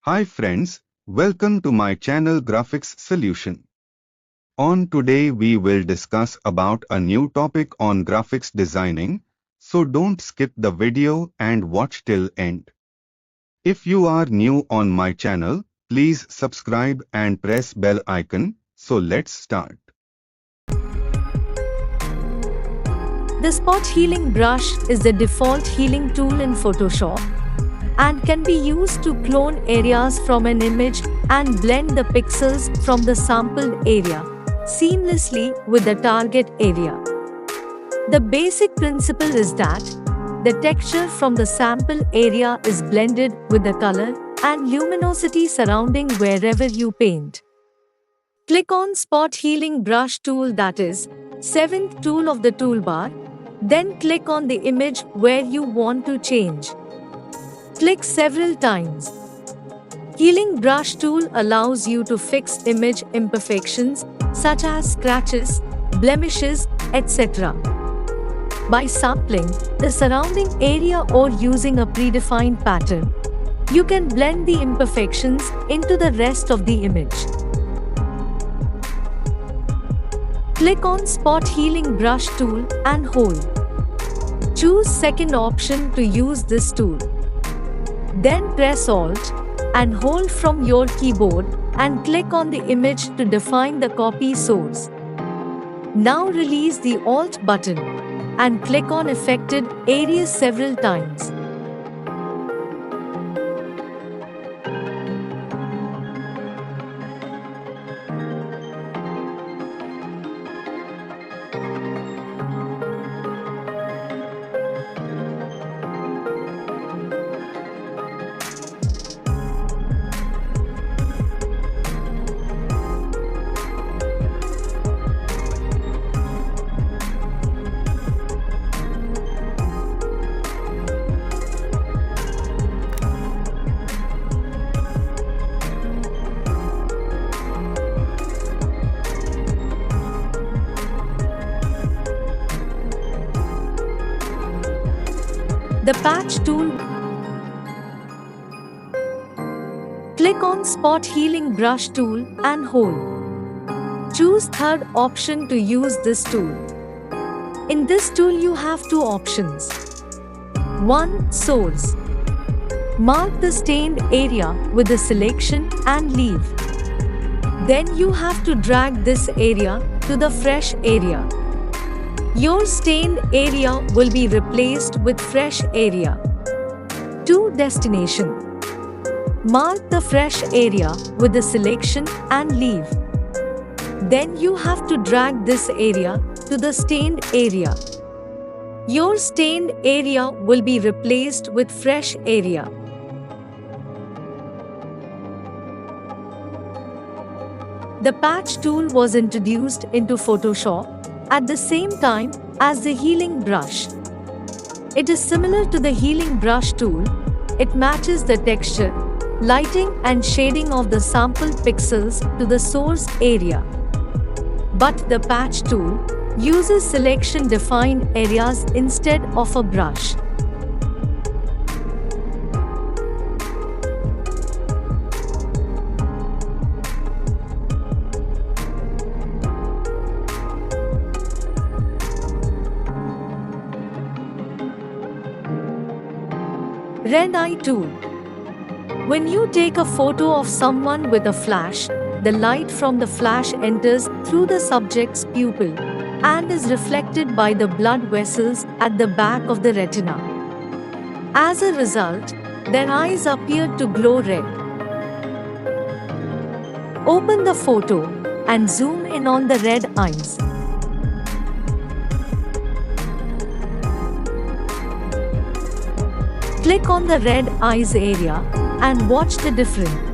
Hi friends, welcome to my channel Graphics Solution. On today we will discuss about a new topic on graphics designing, so don't skip the video and watch till end. If you are new on my channel, please subscribe and press bell icon, so let's start. The Spot Healing Brush is the default healing tool in Photoshop and can be used to clone areas from an image and blend the pixels from the sampled area seamlessly with the target area. The basic principle is that the texture from the sample area is blended with the color and luminosity surrounding wherever you paint. Click on Spot Healing Brush tool, that is, 7th tool of the toolbar, then click on the image where you want to change. Click several times. Healing Brush tool allows you to fix image imperfections such as scratches, blemishes, etc. By sampling the surrounding area or using a predefined pattern, you can blend the imperfections into the rest of the image. Click on Spot Healing Brush tool and hold. Choose second option to use this tool. Then press Alt and hold from your keyboard and click on the image to define the copy source. Now release the Alt button and click on affected areas several times. The Patch tool. Click on Spot Healing Brush tool and hold. Choose third option to use this tool. In this tool you have two options. 1. Source. Mark the stained area with the selection and leave. Then you have to drag this area to the fresh area. Your stained area will be replaced with fresh area. 2. Destination. Mark the fresh area with the selection and leave. Then you have to drag this area to the stained area. Your stained area will be replaced with fresh area. The Patch tool was introduced into Photoshop at the same time as the Healing Brush. It is similar to the Healing Brush tool. It matches the texture, lighting and shading of the sample pixels to the source area. But the Patch tool uses selection-defined areas instead of a brush. Red Eye tool. When you take a photo of someone with a flash, the light from the flash enters through the subject's pupil and is reflected by the blood vessels at the back of the retina. As a result, their eyes appear to glow red. Open the photo and zoom in on the red eyes. Click on the red eyes area and watch the difference.